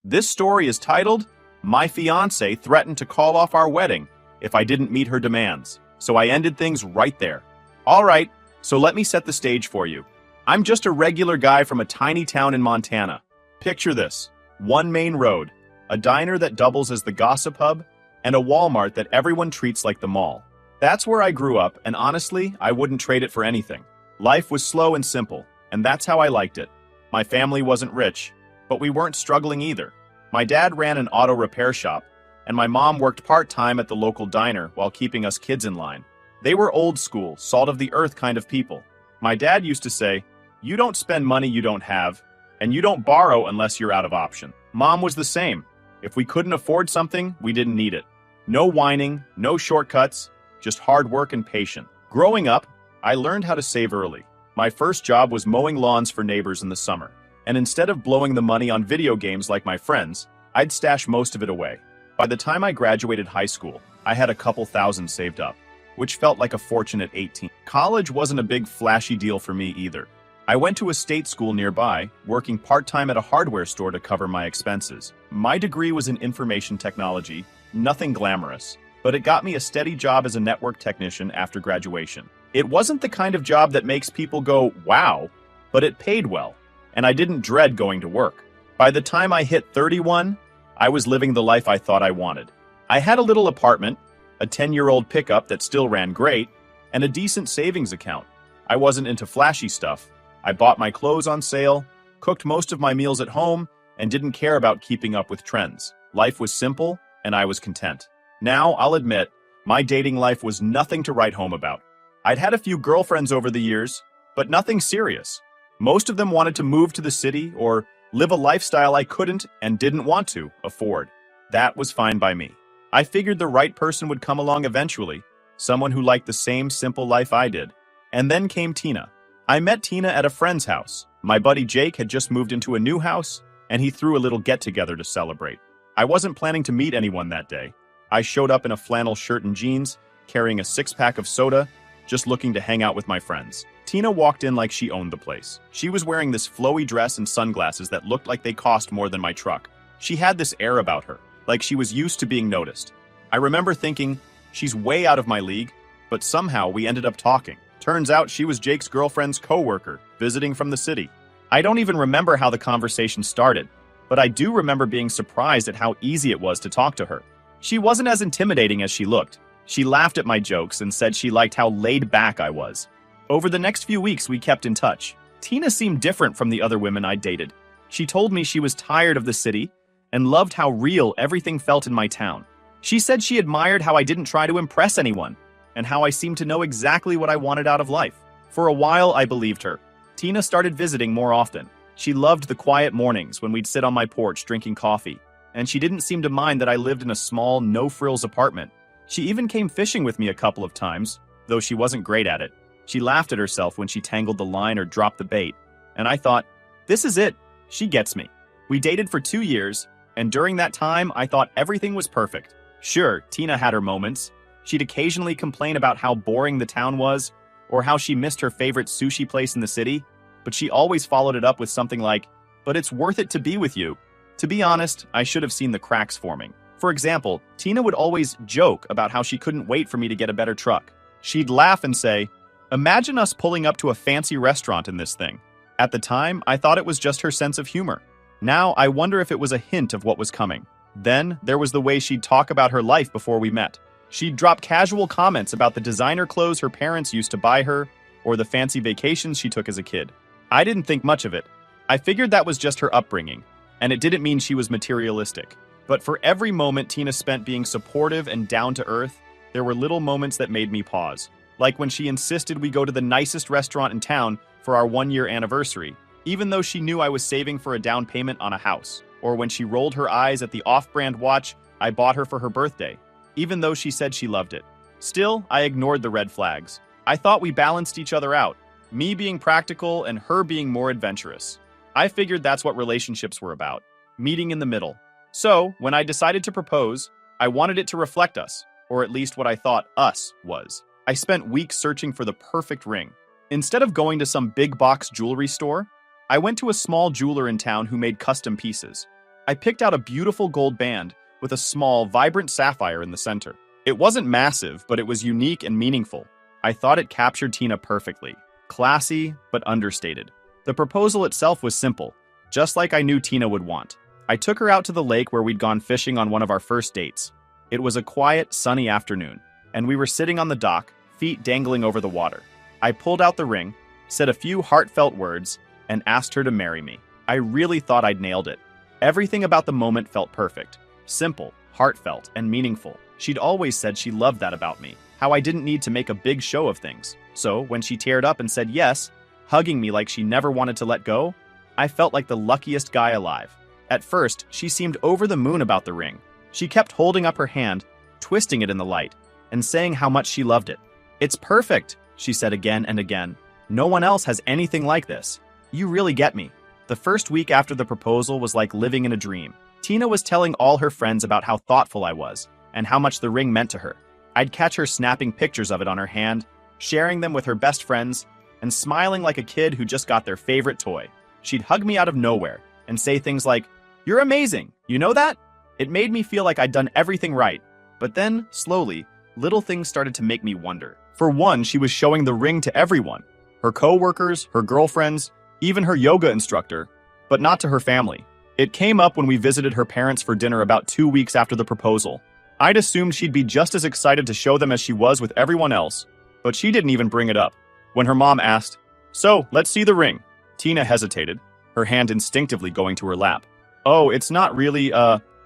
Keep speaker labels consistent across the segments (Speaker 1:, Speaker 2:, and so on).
Speaker 1: This story is titled, My Fiancé Threatened to Call Off Our Wedding If I Didn't Meet Her Demands, so I ended things right there. Alright, so let me set the stage for you. I'm just a regular guy from a tiny town in Montana. Picture this: one main road, a diner that doubles as the gossip hub, and a Walmart that everyone treats like the mall. That's where I grew up, and honestly, I wouldn't trade it for anything. Life was slow and simple, and that's how I liked it. My family wasn't rich, but we weren't struggling either. My dad ran an auto repair shop, and my mom worked part-time at the local diner while keeping us kids in line. They were old school, salt-of-the-earth kind of people. My dad used to say, "You don't spend money you don't have, and you don't borrow unless you're out of option." Mom was the same. If we couldn't afford something, we didn't need it. No whining, no shortcuts, just hard work and patience. Growing up, I learned how to save early. My first job was mowing lawns for neighbors in the summer, and instead of blowing the money on video games like my friends, I'd stash most of it away. By the time I graduated high school, I had a couple thousand saved up, which felt like a fortune at 18. College wasn't a big flashy deal for me either. I went to a state school nearby, working part-time at a hardware store to cover my expenses. My degree was in information technology, nothing glamorous, but it got me a steady job as a network technician after graduation. It wasn't the kind of job that makes people go, wow, but it paid well, and I didn't dread going to work. By the time I hit 31, I was living the life I thought I wanted. I had a little apartment, a 10-year-old pickup that still ran great, and a decent savings account. I wasn't into flashy stuff. I bought my clothes on sale, cooked most of my meals at home, and didn't care about keeping up with trends. Life was simple, and I was content. Now, I'll admit, my dating life was nothing to write home about. I'd had a few girlfriends over the years, but nothing serious. Most of them wanted to move to the city or live a lifestyle I couldn't and didn't want to afford. That was fine by me. I figured the right person would come along eventually, someone who liked the same simple life I did. And then came Tina. I met Tina at a friend's house. My buddy Jake had just moved into a new house, and he threw a little get-together to celebrate. I wasn't planning to meet anyone that day. I showed up in a flannel shirt and jeans, carrying a six-pack of soda, just looking to hang out with my friends. Tina walked in like she owned the place. She was wearing this flowy dress and sunglasses that looked like they cost more than my truck. She had this air about her, like she was used to being noticed. I remember thinking, she's way out of my league, but somehow we ended up talking. Turns out she was Jake's girlfriend's co-worker, visiting from the city. I don't even remember how the conversation started, but I do remember being surprised at how easy it was to talk to her. She wasn't as intimidating as she looked. She laughed at my jokes and said she liked how laid back I was. Over the next few weeks, we kept in touch. Tina seemed different from the other women I dated. She told me she was tired of the city and loved how real everything felt in my town. She said she admired how I didn't try to impress anyone and how I seemed to know exactly what I wanted out of life. For a while, I believed her. Tina started visiting more often. She loved the quiet mornings when we'd sit on my porch drinking coffee, and she didn't seem to mind that I lived in a small, no-frills apartment. She even came fishing with me a couple of times, though she wasn't great at it. She laughed at herself when she tangled the line or dropped the bait, and I thought, this is it. She gets me. We dated for 2 years, and during that time, I thought everything was perfect. Sure, Tina had her moments. She'd occasionally complain about how boring the town was, or how she missed her favorite sushi place in the city, but she always followed it up with something like, "But it's worth it to be with you." To be honest, I should have seen the cracks forming. For example, Tina would always joke about how she couldn't wait for me to get a better truck. She'd laugh and say, "Imagine us pulling up to a fancy restaurant in this thing." At the time, I thought it was just her sense of humor. Now, I wonder if it was a hint of what was coming. Then, there was the way she'd talk about her life before we met. She'd drop casual comments about the designer clothes her parents used to buy her, or the fancy vacations she took as a kid. I didn't think much of it. I figured that was just her upbringing, and it didn't mean she was materialistic. But for every moment Tina spent being supportive and down to earth, there were little moments that made me pause. Like when she insisted we go to the nicest restaurant in town for our 1-year anniversary, even though she knew I was saving for a down payment on a house. Or when she rolled her eyes at the off-brand watch I bought her for her birthday, even though she said she loved it. Still, I ignored the red flags. I thought we balanced each other out, me being practical and her being more adventurous. I figured that's what relationships were about, meeting in the middle. So, when I decided to propose, I wanted it to reflect us, or at least what I thought us was. I spent weeks searching for the perfect ring. Instead of going to some big box jewelry store, I went to a small jeweler in town who made custom pieces. I picked out a beautiful gold band with a small, vibrant sapphire in the center. It wasn't massive, but it was unique and meaningful. I thought it captured Tina perfectly. Classy, but understated. The proposal itself was simple, just like I knew Tina would want. I took her out to the lake where we'd gone fishing on one of our first dates. It was a quiet, sunny afternoon, and we were sitting on the dock, feet dangling over the water. I pulled out the ring, said a few heartfelt words, and asked her to marry me. I really thought I'd nailed it. Everything about the moment felt perfect. Simple, heartfelt, and meaningful. She'd always said she loved that about me, how I didn't need to make a big show of things. So, when she teared up and said yes, hugging me like she never wanted to let go, I felt like the luckiest guy alive. At first, she seemed over the moon about the ring. She kept holding up her hand, twisting it in the light, and saying how much she loved it. "It's perfect," she said again and again. "No one else has anything like this. You really get me." The first week after the proposal was like living in a dream. Tina was telling all her friends about how thoughtful I was, and how much the ring meant to her. I'd catch her snapping pictures of it on her hand, sharing them with her best friends, and smiling like a kid who just got their favorite toy. She'd hug me out of nowhere and say things like, "You're amazing, you know that?" It made me feel like I'd done everything right. But then, slowly, little things started to make me wonder. For one, she was showing the ring to everyone. Her co-workers, her girlfriends, even her yoga instructor, but not to her family. It came up when we visited her parents for dinner about 2 weeks after the proposal. I'd assumed she'd be just as excited to show them as she was with everyone else, but she didn't even bring it up. When her mom asked, "So, let's see the ring," Tina hesitated, her hand instinctively going to her lap. "Oh, it's not really,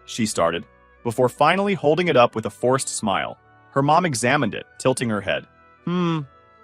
Speaker 1: she started, before finally holding it up with a forced smile. Her mom examined it, tilting her head.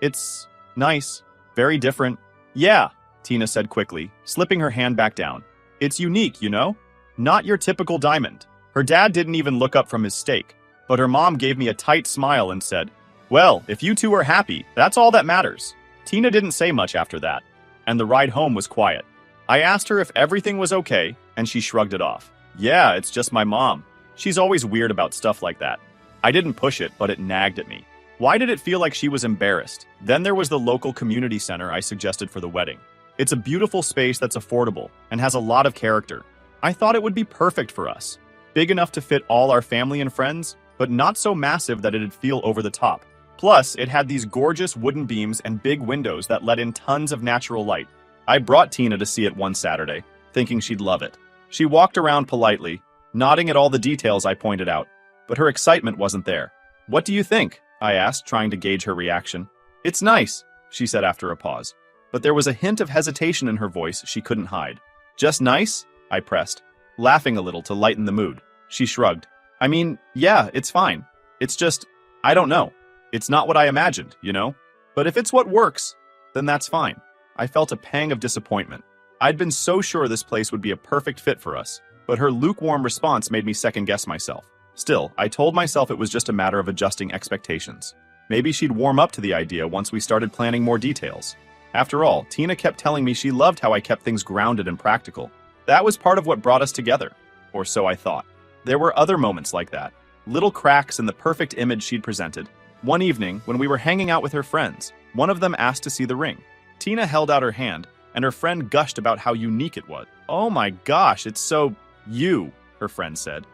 Speaker 1: It's nice. Very different." "Yeah," Tina said quickly, slipping her hand back down. "It's unique, you know? Not your typical diamond." Her dad didn't even look up from his steak, but her mom gave me a tight smile and said, "Well, if you two are happy, that's all that matters." Tina didn't say much after that, and the ride home was quiet. I asked her if everything was okay, and she shrugged it off. "Yeah, it's just my mom. She's always weird about stuff like that." I didn't push it, but it nagged at me. Why did it feel like she was embarrassed? Then there was the local community center I suggested for the wedding. It's a beautiful space that's affordable and has a lot of character. I thought it would be perfect for us. Big enough to fit all our family and friends, but not so massive that it'd feel over the top. Plus, it had these gorgeous wooden beams and big windows that let in tons of natural light. I brought Tina to see it one Saturday, thinking she'd love it. She walked around politely, nodding at all the details I pointed out, but her excitement wasn't there. "What do you think?" I asked, trying to gauge her reaction. "It's nice," she said after a pause, but there was a hint of hesitation in her voice she couldn't hide. "Just nice?" I pressed, laughing a little to lighten the mood. She shrugged. "I mean, yeah, it's fine. It's just, I don't know. It's not what I imagined, you know? But if it's what works, then that's fine." I felt a pang of disappointment. I'd been so sure this place would be a perfect fit for us, but her lukewarm response made me second-guess myself. Still, I told myself it was just a matter of adjusting expectations. Maybe she'd warm up to the idea once we started planning more details. After all, Tina kept telling me she loved how I kept things grounded and practical. That was part of what brought us together, or so I thought. There were other moments like that, little cracks in the perfect image she'd presented. One evening, when we were hanging out with her friends, one of them asked to see the ring. Tina held out her hand, and her friend gushed about how unique it was. "Oh my gosh, it's so you," her friend said.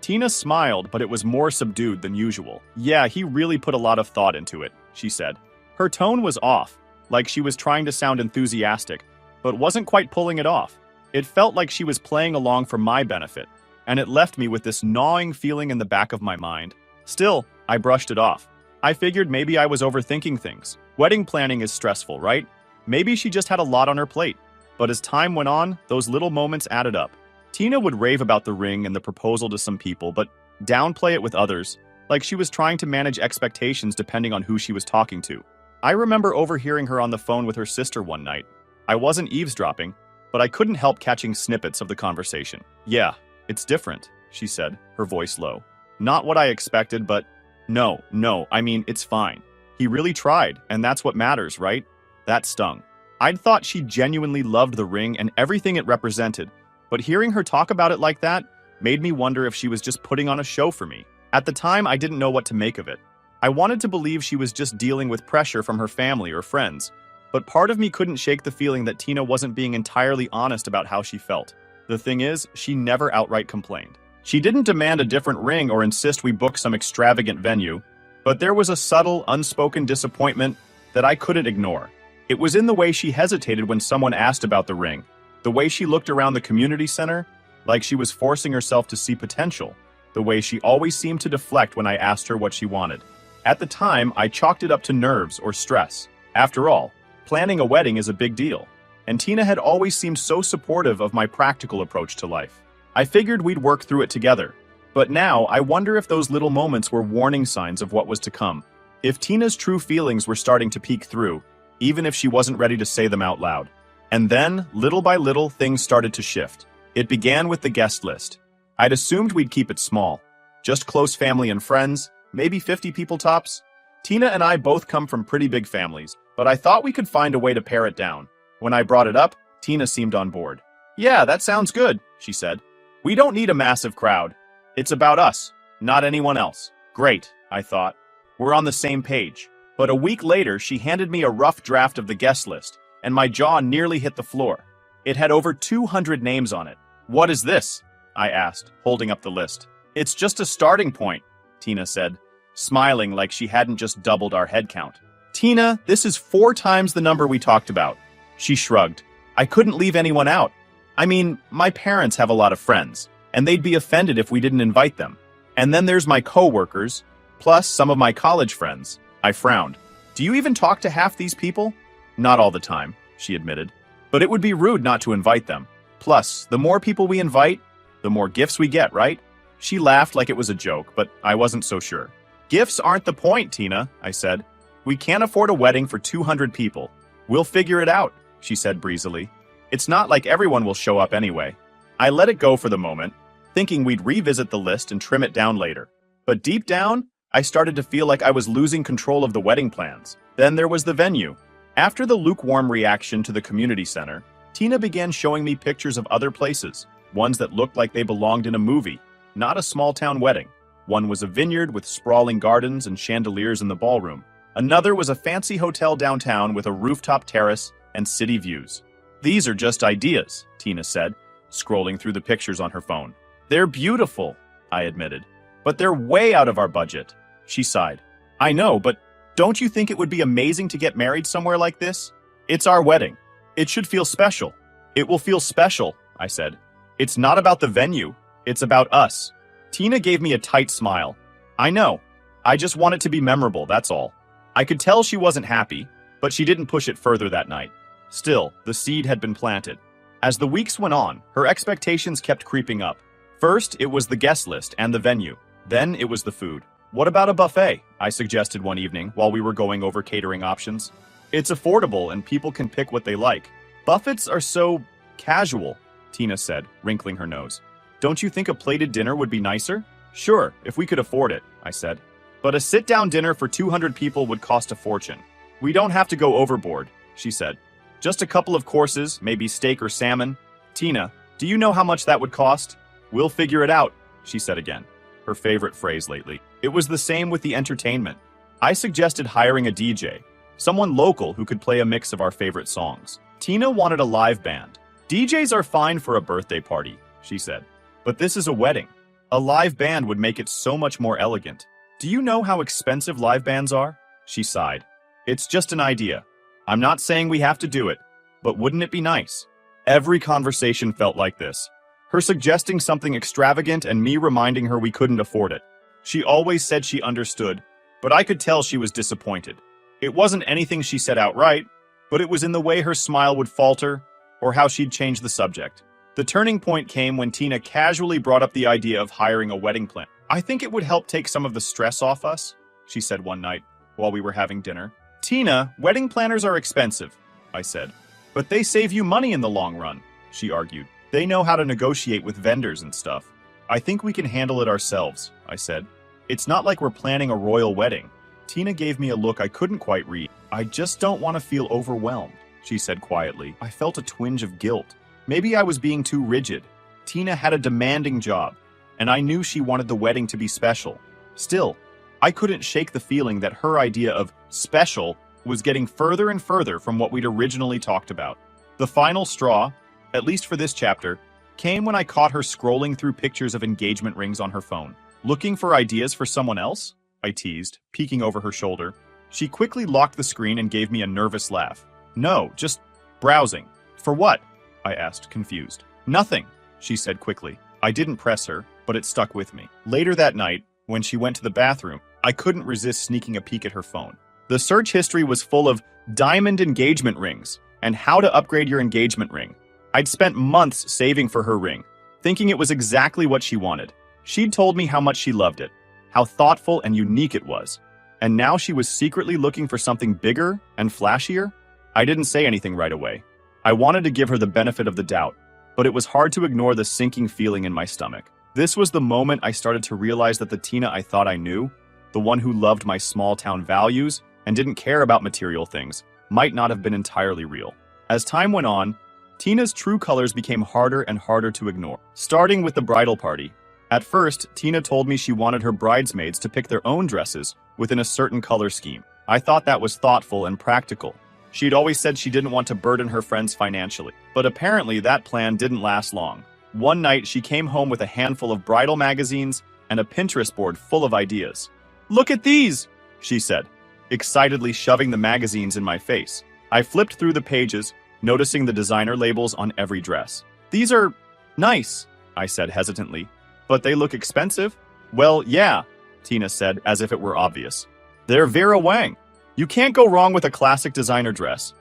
Speaker 1: Tina smiled, but it was more subdued than usual. "Yeah, he really put a lot of thought into it," she said. Her tone was off, like she was trying to sound enthusiastic, but wasn't quite pulling it off. It felt like she was playing along for my benefit, and it left me with this gnawing feeling in the back of my mind. Still, I brushed it off. I figured maybe I was overthinking things. Wedding planning is stressful, right? Maybe she just had a lot on her plate. But as time went on, those little moments added up. Tina would rave about the ring and the proposal to some people, but downplay it with others, like she was trying to manage expectations depending on who she was talking to. I remember overhearing her on the phone with her sister one night. I wasn't eavesdropping, but I couldn't help catching snippets of the conversation. "Yeah, it's different," she said, her voice low. "Not what I expected, but no, I mean, it's fine. He really tried, and that's what matters, right?" That stung. I'd thought she genuinely loved the ring and everything it represented, but hearing her talk about it like that made me wonder if she was just putting on a show for me. At the time, I didn't know what to make of it. I wanted to believe she was just dealing with pressure from her family or friends, but part of me couldn't shake the feeling that Tina wasn't being entirely honest about how she felt. The thing is, she never outright complained. She didn't demand a different ring or insist we book some extravagant venue, but there was a subtle, unspoken disappointment that I couldn't ignore. It was in the way she hesitated when someone asked about the ring, the way she looked around the community center, like she was forcing herself to see potential, the way she always seemed to deflect when I asked her what she wanted. At the time, I chalked it up to nerves or stress. After all, planning a wedding is a big deal, and Tina had always seemed so supportive of my practical approach to life. I figured we'd work through it together, but now I wonder if those little moments were warning signs of what was to come. If Tina's true feelings were starting to peek through, even if she wasn't ready to say them out loud. And then, little by little, things started to shift. It began with the guest list. I'd assumed we'd keep it small. Just close family and friends, maybe 50 people tops. Tina and I both come from pretty big families, but I thought we could find a way to pare it down. When I brought it up, Tina seemed on board. "Yeah, that sounds good," she said. "We don't need a massive crowd. It's about us, not anyone else." Great, I thought. We're on the same page. But a week later, she handed me a rough draft of the guest list, and my jaw nearly hit the floor. It had over 200 names on it. "What is this?" I asked, holding up the list. "It's just a starting point," Tina said, smiling like she hadn't just doubled our head count. "Tina, this is 4 times the number we talked about." She shrugged. "I couldn't leave anyone out. I mean, my parents have a lot of friends, and they'd be offended if we didn't invite them. And then there's my co-workers, plus some of my college friends." I frowned. "Do you even talk to half these people?" "Not all the time," she admitted. "But it would be rude not to invite them. Plus, the more people we invite, the more gifts we get, right?" She laughed like it was a joke, but I wasn't so sure. "Gifts aren't the point, Tina," I said. "We can't afford a wedding for 200 people. We'll figure it out," she said breezily. "It's not like everyone will show up anyway." I let it go for the moment, thinking we'd revisit the list and trim it down later. But deep down, I started to feel like I was losing control of the wedding plans. Then there was the venue. After the lukewarm reaction to the community center, Tina began showing me pictures of other places, ones that looked like they belonged in a movie, not a small-town wedding. One was a vineyard with sprawling gardens and chandeliers in the ballroom. Another was a fancy hotel downtown with a rooftop terrace and city views. "These are just ideas," Tina said, scrolling through the pictures on her phone. "They're beautiful," I admitted, "but they're way out of our budget." She sighed. "I know, but don't you think it would be amazing to get married somewhere like this? It's our wedding. It should feel special." "It will feel special," I said. "It's not about the venue. It's about us." Tina gave me a tight smile. "I know. I just want it to be memorable, that's all." I could tell she wasn't happy, but she didn't push it further that night. Still, the seed had been planted. As the weeks went on, her expectations kept creeping up. First, it was the guest list and the venue. Then it was the food. "What about a buffet?" I suggested one evening while we were going over catering options. "It's affordable and people can pick what they like." "Buffets are so casual," Tina said, wrinkling her nose. "Don't you think a plated dinner would be nicer?" "Sure, if we could afford it," I said. "But a sit-down dinner for 200 people would cost a fortune." "We don't have to go overboard," she said. "Just a couple of courses, maybe steak or salmon." "Tina, do you know how much that would cost?" "We'll figure it out," she said again. Her favorite phrase lately. It was the same with the entertainment. I suggested hiring a DJ, someone local who could play a mix of our favorite songs. Tina wanted a live band. "DJs are fine for a birthday party," she said. "But this is a wedding. A live band would make it so much more elegant." "Do you know how expensive live bands are?" She sighed. "It's just an idea. I'm not saying we have to do it, but wouldn't it be nice?" Every conversation felt like this. Her suggesting something extravagant and me reminding her we couldn't afford it. She always said she understood, but I could tell she was disappointed. It wasn't anything she said outright, but it was in the way her smile would falter or how she'd change the subject. The turning point came when Tina casually brought up the idea of hiring a wedding planner. "I think it would help take some of the stress off us," she said one night while we were having dinner. "Tina, wedding planners are expensive," I said. "But they save you money in the long run," she argued. "They know how to negotiate with vendors and stuff." "I think we can handle it ourselves," I said. "It's not like we're planning a royal wedding." Tina gave me a look I couldn't quite read. "I just don't want to feel overwhelmed," she said quietly. I felt a twinge of guilt. Maybe I was being too rigid. Tina had a demanding job, and I knew she wanted the wedding to be special. Still, I couldn't shake the feeling that her idea of special was getting further and further from what we'd originally talked about. The final straw, at least for this chapter, came when I caught her scrolling through pictures of engagement rings on her phone. Looking for ideas for someone else? I teased, peeking over her shoulder. She quickly locked the screen and gave me a nervous laugh. No, just browsing. For what? I asked, confused. Nothing, she said quickly. I didn't press her, but it stuck with me. Later that night, when she went to the bathroom, I couldn't resist sneaking a peek at her phone. The search history was full of diamond engagement rings and how to upgrade your engagement ring. I'd spent months saving for her ring, thinking it was exactly what she wanted. She'd told me how much she loved it, how thoughtful and unique it was. And now she was secretly looking for something bigger and flashier? I didn't say anything right away. I wanted to give her the benefit of the doubt, but it was hard to ignore the sinking feeling in my stomach. This was the moment I started to realize that the Tina I thought I knew, the one who loved my small-town values and didn't care about material things, might not have been entirely real. As time went on, Tina's true colors became harder and harder to ignore, starting with the bridal party. At first, Tina told me she wanted her bridesmaids to pick their own dresses within a certain color scheme. I thought that was thoughtful and practical. She'd always said she didn't want to burden her friends financially, but apparently that plan didn't last long. One night, she came home with a handful of bridal magazines and a Pinterest board full of ideas. "Look at these," she said, excitedly shoving the magazines in my face. I flipped through the pages, noticing the designer labels on every dress. "These are nice," I said hesitantly. "But they look expensive?" "Well, yeah," Tina said, as if it were obvious. "They're Vera Wang. You can't go wrong with a classic designer dress."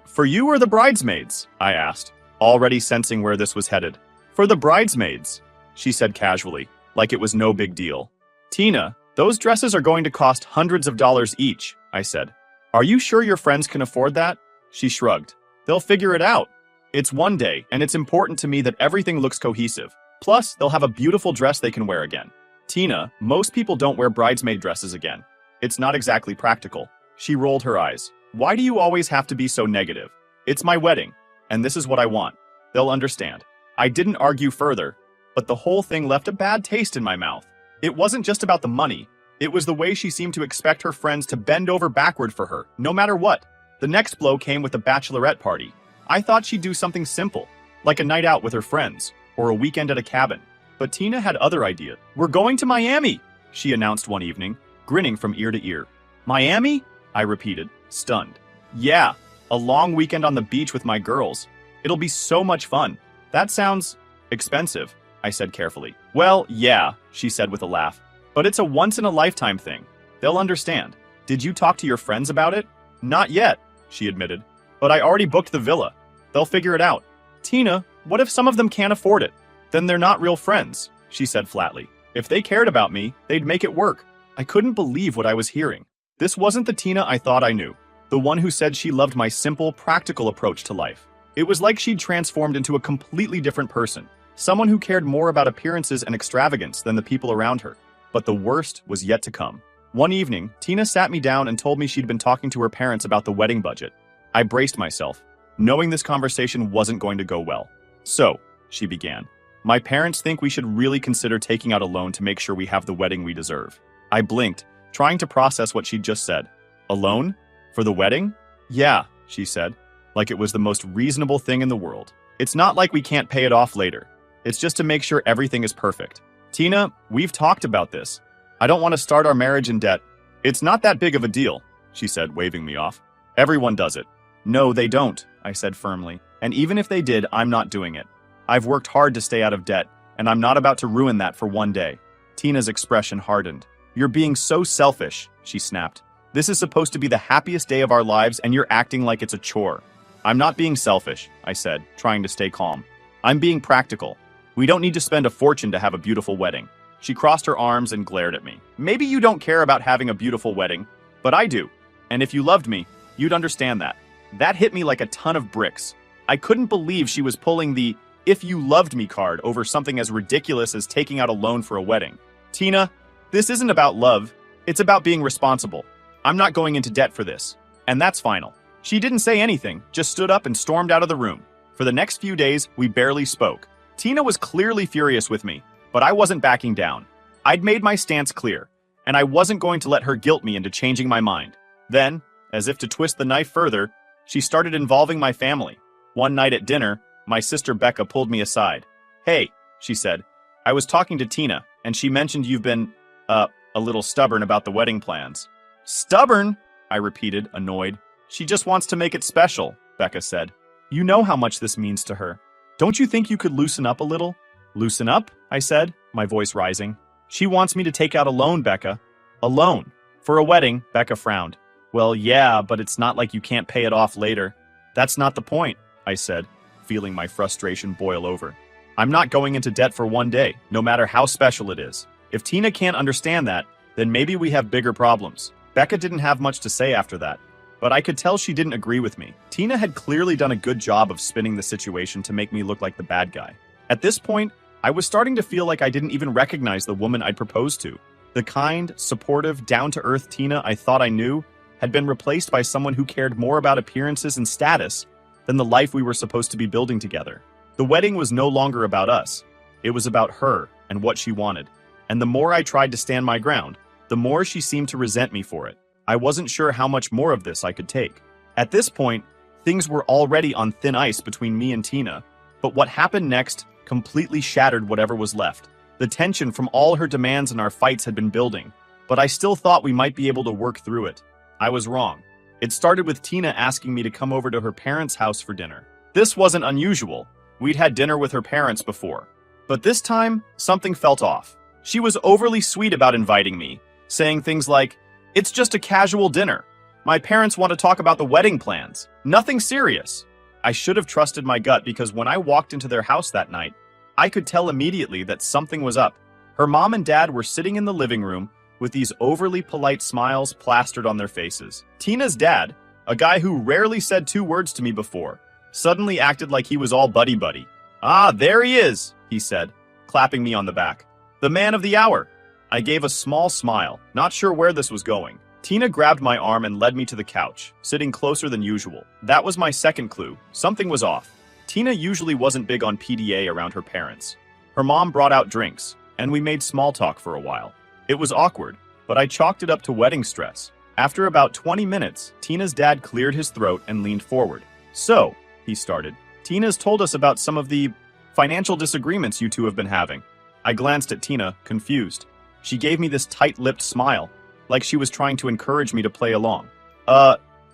Speaker 1: For you or the bridesmaids?" I asked, already sensing where this was headed. "For the bridesmaids," she said casually, like it was no big deal. "Tina, those dresses are going to cost hundreds of dollars each," I said. "Are you sure your friends can afford that?" She shrugged. "They'll figure it out. It's one day, and it's important to me that everything looks cohesive. Plus, they'll have a beautiful dress they can wear again." "Tina, most people don't wear bridesmaid dresses again. It's not exactly practical." She rolled her eyes. "Why do you always have to be so negative? It's my wedding, and this is what I want. They'll understand." I didn't argue further, but the whole thing left a bad taste in my mouth. It wasn't just about the money. It was the way she seemed to expect her friends to bend over backward for her, no matter what. The next blow came with the bachelorette party. I thought she'd do something simple, like a night out with her friends, or a weekend at a cabin. But Tina had other ideas. "We're going to Miami," she announced one evening, grinning from ear to ear. "Miami?" I repeated, stunned. "Yeah, a long weekend on the beach with my girls. It'll be so much fun." "That sounds expensive," I said carefully. "Well, yeah," she said with a laugh. "But it's a once-in-a-lifetime thing. They'll understand." "Did you talk to your friends about it?" "Not yet," she admitted. "But I already booked the villa. They'll figure it out." "Tina, what if some of them can't afford it?" "Then they're not real friends," she said flatly. "If they cared about me, they'd make it work." I couldn't believe what I was hearing. This wasn't the Tina I thought I knew, the one who said she loved my simple, practical approach to life. It was like she'd transformed into a completely different person, someone who cared more about appearances and extravagance than the people around her. But the worst was yet to come. One evening, Tina sat me down and told me she'd been talking to her parents about the wedding budget. I braced myself, knowing this conversation wasn't going to go well. "So," she began, "my parents think we should really consider taking out a loan to make sure we have the wedding we deserve." I blinked, trying to process what she'd just said. "A loan? For the wedding?" "Yeah," she said, like it was the most reasonable thing in the world. "It's not like we can't pay it off later. It's just to make sure everything is perfect. Tina, we've talked about this. I don't want to start our marriage in debt." "It's not that big of a deal," she said, waving me off. "Everyone does it." "No, they don't," I said firmly. "And even if they did, I'm not doing it. I've worked hard to stay out of debt, and I'm not about to ruin that for one day." Tina's expression hardened. "You're being so selfish," she snapped. "This is supposed to be the happiest day of our lives, and you're acting like it's a chore." "I'm not being selfish," I said, trying to stay calm. "I'm being practical. We don't need to spend a fortune to have a beautiful wedding." She crossed her arms and glared at me. "Maybe you don't care about having a beautiful wedding, but I do. And if you loved me, you'd understand that." That hit me like a ton of bricks. I couldn't believe she was pulling the "if you loved me" card over something as ridiculous as taking out a loan for a wedding. "Tina, this isn't about love. It's about being responsible. I'm not going into debt for this. And that's final." She didn't say anything, just stood up and stormed out of the room. For the next few days, we barely spoke. Tina was clearly furious with me, but I wasn't backing down. I'd made my stance clear, and I wasn't going to let her guilt me into changing my mind. Then, as if to twist the knife further, she started involving my family. One night at dinner, my sister Becca pulled me aside. Hey, she said, I was talking to Tina, and she mentioned you've been, a little stubborn about the wedding plans. Stubborn? I repeated, annoyed. She just wants to make it special, Becca said. You know how much this means to her. Don't you think you could loosen up a little? Loosen up? I said, my voice rising. She wants me to take out a loan, Becca. A loan? For a wedding, Becca frowned. Well, yeah, but it's not like you can't pay it off later. That's not the point, I said, feeling my frustration boil over. I'm not going into debt for one day, no matter how special it is. If Tina can't understand that, then maybe we have bigger problems. Becca didn't have much to say after that, but I could tell she didn't agree with me. Tina had clearly done a good job of spinning the situation to make me look like the bad guy. At this point, I was starting to feel like I didn't even recognize the woman I'd proposed to. The kind, supportive, down-to-earth Tina I thought I knew had been replaced by someone who cared more about appearances and status than the life we were supposed to be building together. The wedding was no longer about us. It was about her and what she wanted. And the more I tried to stand my ground, the more she seemed to resent me for it. I wasn't sure how much more of this I could take. At this point, things were already on thin ice between me and Tina, but what happened next completely shattered whatever was left. The tension from all her demands and our fights had been building, but I still thought we might be able to work through it. I was wrong. It started with Tina asking me to come over to her parents' house for dinner. This wasn't unusual. We'd had dinner with her parents before. But this time, something felt off. She was overly sweet about inviting me, saying things like, "It's just a casual dinner. My parents want to talk about the wedding plans. Nothing serious." I should have trusted my gut because when I walked into their house that night, I could tell immediately that something was up. Her mom and dad were sitting in the living room with these overly polite smiles plastered on their faces. Tina's dad, a guy who rarely said two words to me before, suddenly acted like he was all buddy-buddy. "Ah, there he is," he said, clapping me on the back. "The man of the hour." I gave a small smile, not sure where this was going. Tina grabbed my arm and led me to the couch, sitting closer than usual. That was my second clue. Something was off. Tina usually wasn't big on PDA around her parents. Her mom brought out drinks, and we made small talk for a while. It was awkward, but I chalked it up to wedding stress. After about 20 minutes, Tina's dad cleared his throat and leaned forward. "So," he started, "Tina's told us about some of the financial disagreements you two have been having." I glanced at Tina, confused. She gave me this tight-lipped smile, like she was trying to encourage me to play along.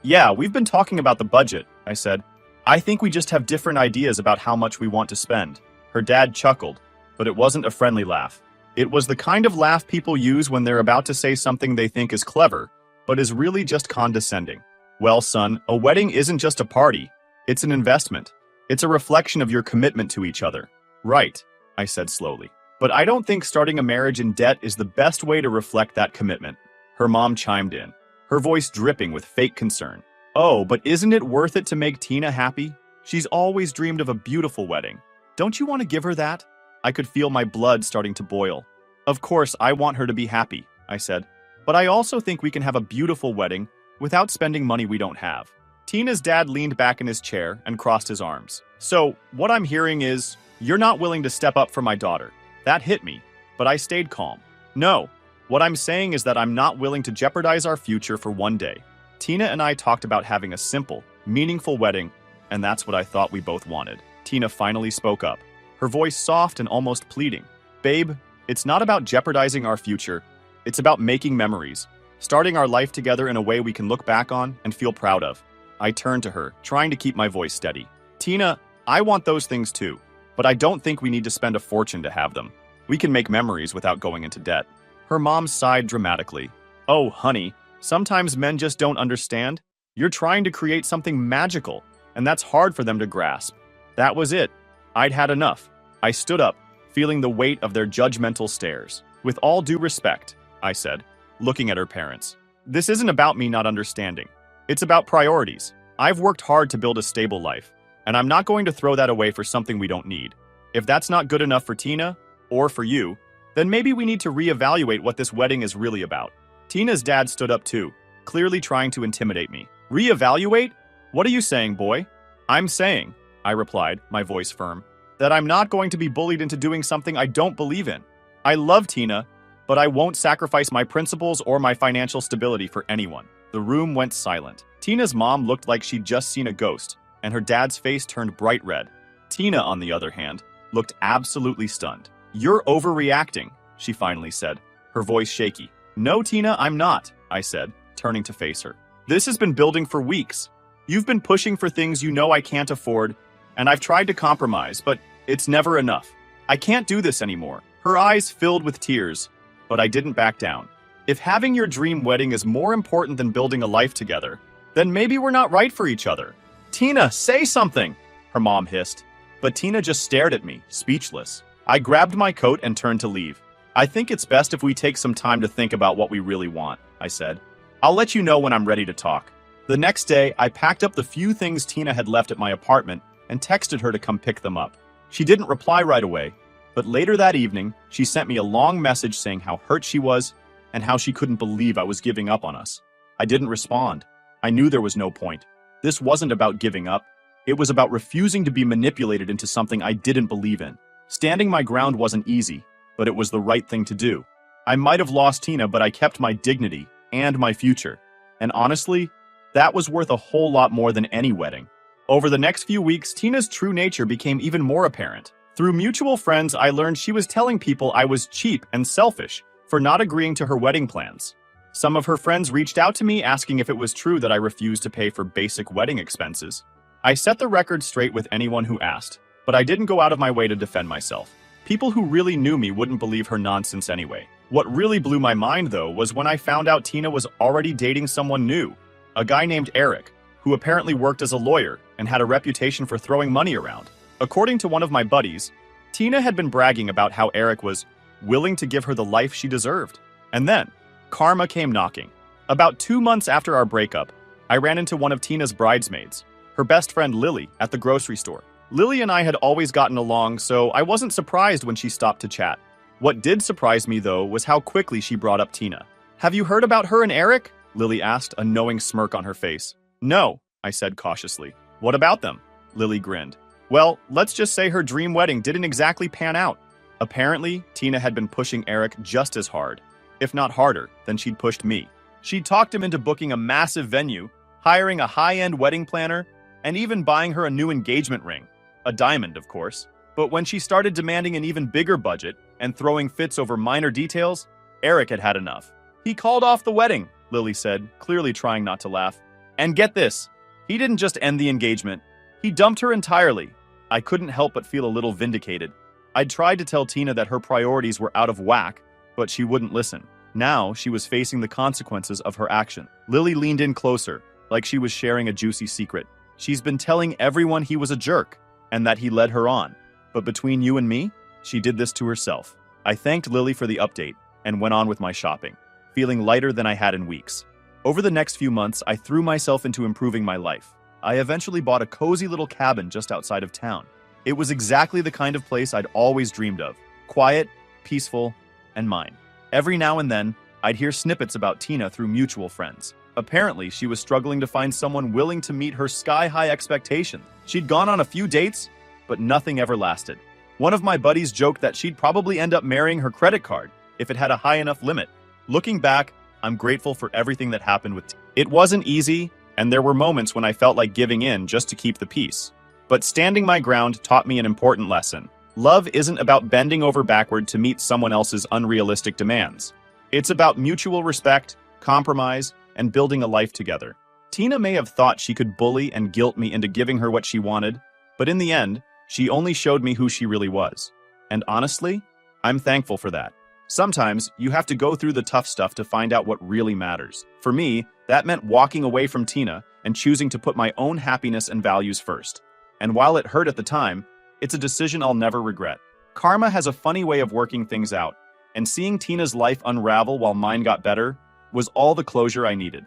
Speaker 1: Yeah, we've been talking about the budget," I said. "I think we just have different ideas about how much we want to spend." Her dad chuckled, but it wasn't a friendly laugh. It was the kind of laugh people use when they're about to say something they think is clever, but is really just condescending. "Well, son, a wedding isn't just a party. It's an investment. It's a reflection of your commitment to each other." "Right," I said slowly. "But I don't think starting a marriage in debt is the best way to reflect that commitment." Her mom chimed in, her voice dripping with fake concern. "Oh, but isn't it worth it to make Tina happy? She's always dreamed of a beautiful wedding. Don't you want to give her that?" I could feel my blood starting to boil. "Of course, I want her to be happy," I said. "But I also think we can have a beautiful wedding without spending money we don't have." Tina's dad leaned back in his chair and crossed his arms. "So, what I'm hearing is, you're not willing to step up for my daughter." That hit me, but I stayed calm. "No, what I'm saying is that I'm not willing to jeopardize our future for one day." Tina and I talked about having a simple, meaningful wedding, and that's what I thought we both wanted. Tina finally spoke up, her voice soft and almost pleading. "Babe, it's not about jeopardizing our future. It's about making memories, starting our life together in a way we can look back on and feel proud of." I turned to her, trying to keep my voice steady. "Tina, I want those things too, but I don't think we need to spend a fortune to have them. We can make memories without going into debt." Her mom sighed dramatically. "Oh, honey, sometimes men just don't understand. You're trying to create something magical, and that's hard for them to grasp." That was it. I'd had enough. I stood up, feeling the weight of their judgmental stares. "With all due respect," I said, looking at her parents, "this isn't about me not understanding. It's about priorities. I've worked hard to build a stable life, and I'm not going to throw that away for something we don't need. If that's not good enough for Tina, or for you, then maybe we need to reevaluate what this wedding is really about." Tina's dad stood up too, clearly trying to intimidate me. "Reevaluate? What are you saying, boy?" "I'm saying," I replied, my voice firm, "that I'm not going to be bullied into doing something I don't believe in. I love Tina, but I won't sacrifice my principles or my financial stability for anyone." The room went silent. Tina's mom looked like she'd just seen a ghost, and her dad's face turned bright red. Tina, on the other hand, looked absolutely stunned. "You're overreacting," she finally said, her voice shaky. "No, Tina, I'm not," I said, turning to face her. "This has been building for weeks. You've been pushing for things you know I can't afford, and I've tried to compromise, but it's never enough. I can't do this anymore." Her eyes filled with tears, but I didn't back down. "If having your dream wedding is more important than building a life together, then maybe we're not right for each other." "Tina, say something," her mom hissed. But Tina just stared at me, speechless. I grabbed my coat and turned to leave. "I think it's best if we take some time to think about what we really want," I said. "I'll let you know when I'm ready to talk." The next day, I packed up the few things Tina had left at my apartment and texted her to come pick them up. She didn't reply right away, but later that evening, she sent me a long message saying how hurt she was and how she couldn't believe I was giving up on us. I didn't respond. I knew there was no point. This wasn't about giving up. It was about refusing to be manipulated into something I didn't believe in. Standing my ground wasn't easy, but it was the right thing to do. I might have lost Tina, but I kept my dignity and my future. And honestly, that was worth a whole lot more than any wedding. Over the next few weeks, Tina's true nature became even more apparent. Through mutual friends, I learned she was telling people I was cheap and selfish for not agreeing to her wedding plans. Some of her friends reached out to me asking if it was true that I refused to pay for basic wedding expenses. I set the record straight with anyone who asked, but I didn't go out of my way to defend myself. People who really knew me wouldn't believe her nonsense anyway. What really blew my mind, though, was when I found out Tina was already dating someone new, a guy named Eric, who apparently worked as a lawyer and had a reputation for throwing money around. According to one of my buddies, Tina had been bragging about how Eric was willing to give her the life she deserved. And then, karma came knocking. About 2 months after our breakup, I ran into one of Tina's bridesmaids, her best friend Lily, at the grocery store. Lily and I had always gotten along, so I wasn't surprised when she stopped to chat. What did surprise me, though, was how quickly she brought up Tina. "Have you heard about her and Eric?" Lily asked, a knowing smirk on her face. "No," I said cautiously. "What about them?" Lily grinned. "Well, let's just say her dream wedding didn't exactly pan out." Apparently, Tina had been pushing Eric just as hard, if not harder, than she'd pushed me. She'd talked him into booking a massive venue, hiring a high-end wedding planner, and even buying her a new engagement ring. A diamond, of course. But when she started demanding an even bigger budget and throwing fits over minor details, Eric had had enough. "He called off the wedding," Lily said, clearly trying not to laugh. "And get this, he didn't just end the engagement. He dumped her entirely." I couldn't help but feel a little vindicated. I'd tried to tell Tina that her priorities were out of whack, but she wouldn't listen. Now she was facing the consequences of her action. Lily leaned in closer, like she was sharing a juicy secret. "She's been telling everyone he was a jerk, and that he led her on. But between you and me, she did this to herself." I thanked Lily for the update and went on with my shopping, feeling lighter than I had in weeks. Over the next few months, I threw myself into improving my life. I eventually bought a cozy little cabin just outside of town. It was exactly the kind of place I'd always dreamed of. Quiet, peaceful, and mine. Every now and then, I'd hear snippets about Tina through mutual friends. Apparently, she was struggling to find someone willing to meet her sky-high expectations. She'd gone on a few dates, but nothing ever lasted. One of my buddies joked that she'd probably end up marrying her credit card if it had a high enough limit. Looking back, I'm grateful for everything that happened with Tina. It wasn't easy, and there were moments when I felt like giving in just to keep the peace. But standing my ground taught me an important lesson. Love isn't about bending over backward to meet someone else's unrealistic demands. It's about mutual respect, compromise, and building a life together. Tina may have thought she could bully and guilt me into giving her what she wanted, but in the end, she only showed me who she really was. And honestly, I'm thankful for that. Sometimes, you have to go through the tough stuff to find out what really matters. For me, that meant walking away from Tina and choosing to put my own happiness and values first. And while it hurt at the time, it's a decision I'll never regret. Karma has a funny way of working things out, and seeing Tina's life unravel while mine got better was all the closure I needed.